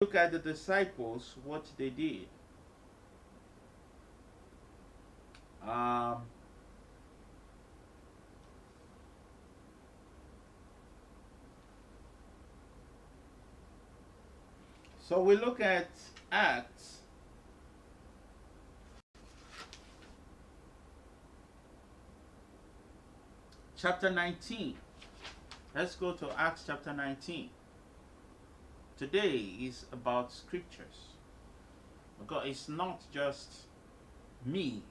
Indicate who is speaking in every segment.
Speaker 1: Look at the disciples, what they did. Um, so we look at Acts chapter 19. Let's go to Acts chapter 19. Today is about scriptures. Because it's not just me,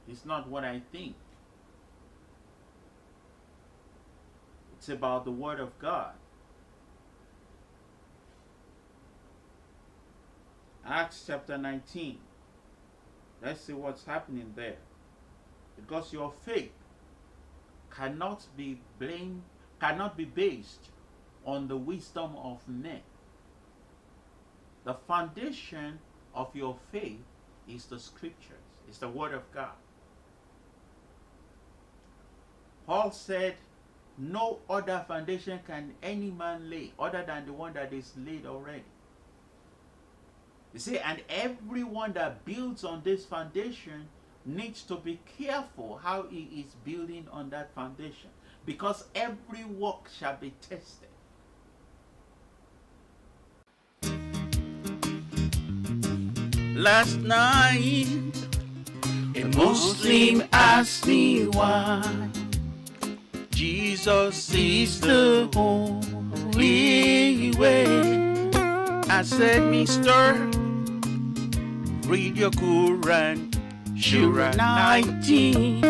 Speaker 1: it's not what I think. It's about the Word of God. Acts chapter 19. Let's see what's happening there. Because your faith cannot be based on the wisdom of men. The foundation of your faith is the scriptures, is the Word of God. Paul said, no other foundation can any man lay other than the one that is laid already. You see, and everyone that builds on this foundation needs to be careful how he is building on that foundation, because every work shall be tested. Last night, a Muslim asked me why Jesus is the only way. I said, Mister, read your Quran, Surah 19.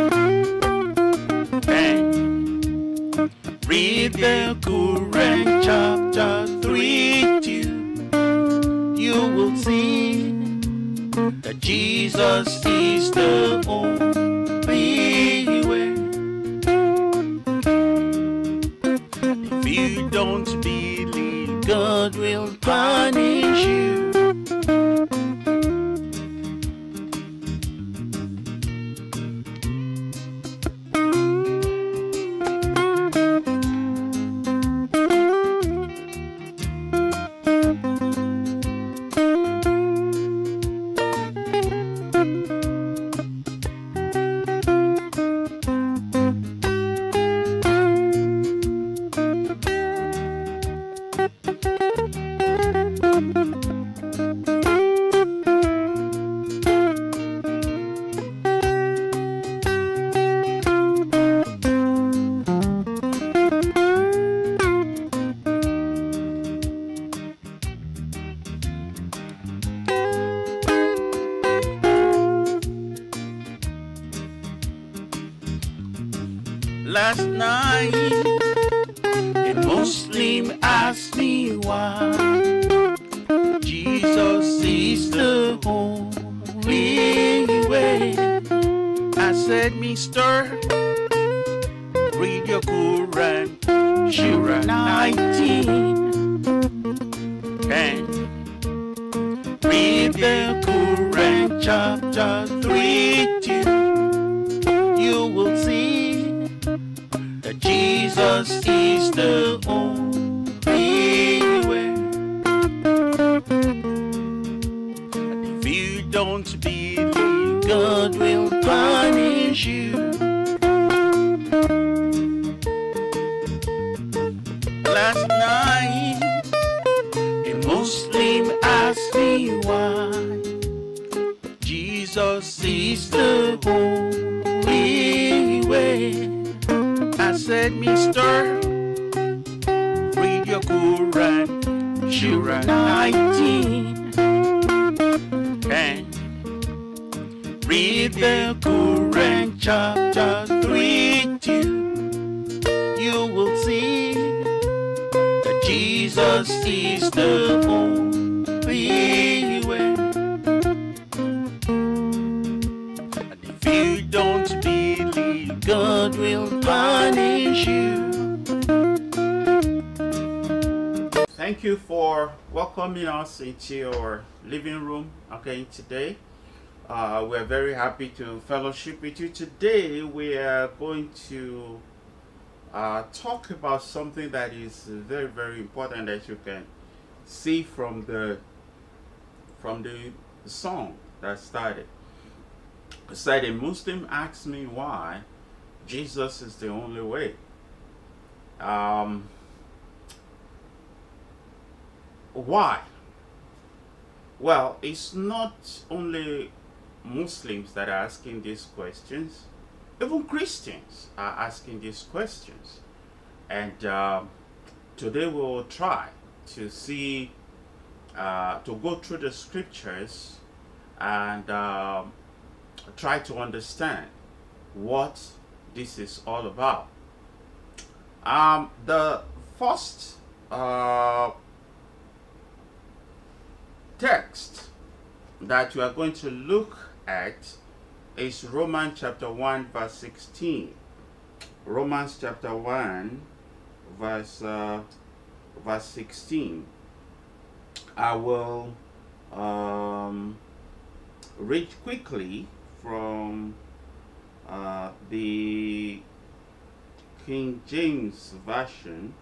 Speaker 1: And read the Quran chapter 3 too. You will see that Jesus is the only way. If you don't believe, God will punish you. Last night, a Muslim asked me why Jesus is the only way. I said, Mister, read your Quran, Surah 19. And read the Quran chapter 3 too. You will see that Jesus is the only way. And if you don't believe, God will punish you. Last night, a Muslim asked me why Jesus is the only way. I said, Mister, read your Quran, Surah 19. And read the Quran chapter 3 too. You will see that Jesus is the only way. And if you don't believe, God will punish you. Thank you for welcoming us into your living room again today. We're very happy to fellowship with you. Today we are going to talk about something that is very, very important, as you can see from the from the song that started. It said, a Muslim asked me why Jesus is the only way. Why? Well, it's not only Muslims that are asking these questions. Even Christians are asking these questions. And today we will try to see, to go through the scriptures and try to understand what this is all about. The first text that we are going to look at is Romans chapter 1 verse 16. Romans chapter 1 verse 16. I will read quickly from the King James Version.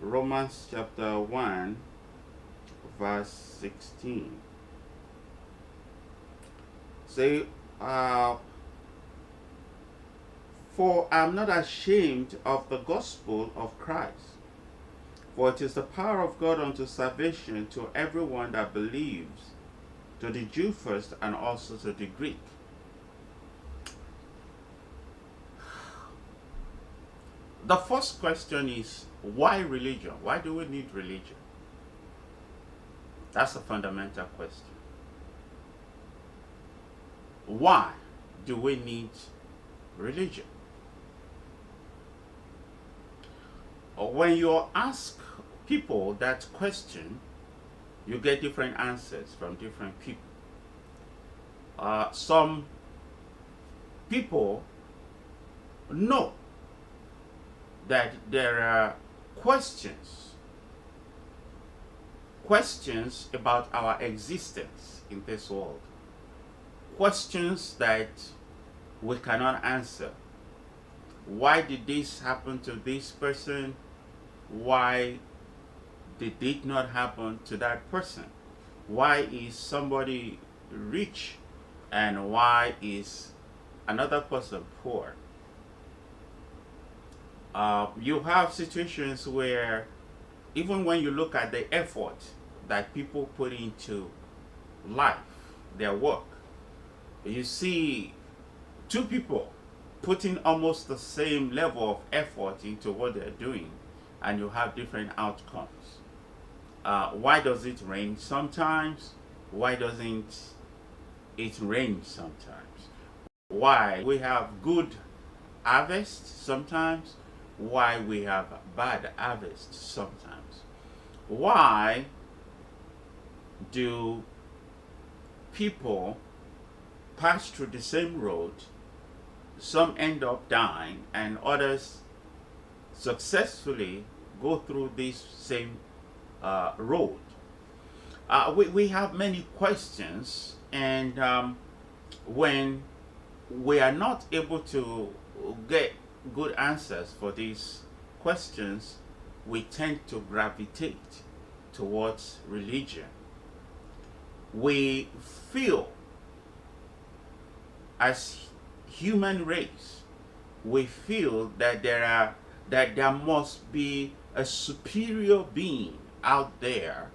Speaker 1: Romans chapter 1 verse 16. Say, for I am not ashamed of the gospel of Christ, for it is the power of God unto salvation to everyone that believes, to the Jew first and also to the Greek. The first question is, why religion? Why do we need religion? That's a fundamental question. Why do we need religion? When you ask people that question, you get different answers from different people. Some people know that there are questions about our existence in this world, questions that we cannot answer. Why did this happen to this person? Why did it not happen to that person? Why is somebody rich and why is another person poor? You have situations where even when you look at the effort that people put into life, their work, you see two people putting almost the same level of effort into what they're doing, and you have different outcomes. Why does it rain sometimes? Why doesn't it rain sometimes? Why we have good harvest sometimes? Why we have bad harvest sometimes? Why do people pass through the same road? Some end up dying and others successfully go through this same road. We have many questions, and when we are not able to get good answers for these questions, we tend to gravitate towards religion. We feel, as human race, we feel that there must be a superior being out there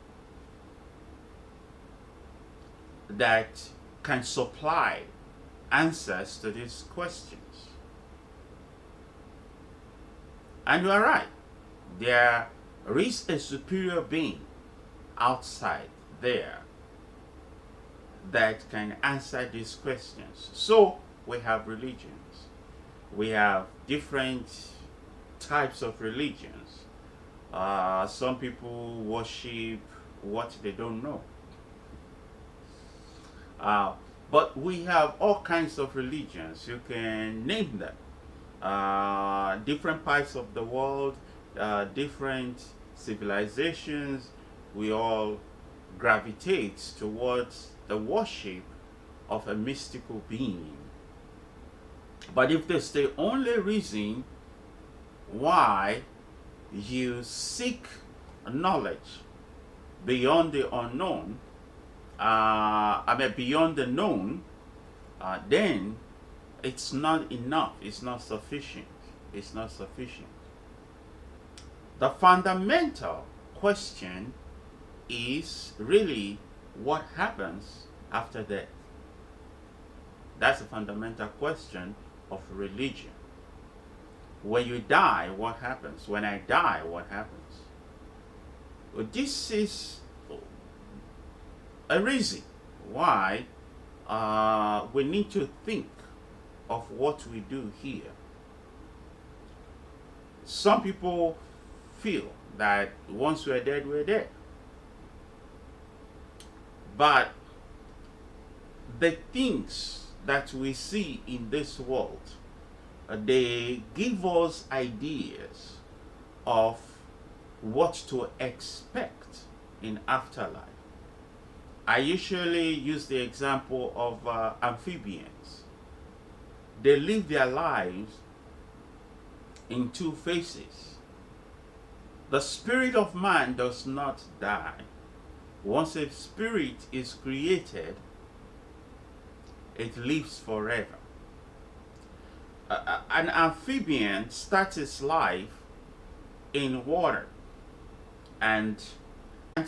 Speaker 1: that can supply answers to these questions. And you are right. There is a superior being outside there that can answer these questions. So we have religions. We have different types of religions. Some people worship what they don't know. But we have all kinds of religions. You can name them. Different parts of the world, different civilizations, we all gravitate towards the worship of a mystical being. But if there's the only reason why you seek knowledge beyond the unknown, beyond the known, then it's not enough. It's not sufficient. It's not sufficient. The fundamental question is really what happens after death. That's the fundamental question of religion. When you die, what happens? When I die, what happens? Well, this is a reason why we need to think of what we do here. Some people feel that once we're dead, we're dead. But the things that we see in this world, they give us ideas of what to expect in afterlife. I usually use the example of amphibians. They live their lives in two phases. The spirit of man does not die. Once a spirit is created, it lives forever. An amphibian starts its life in water, and some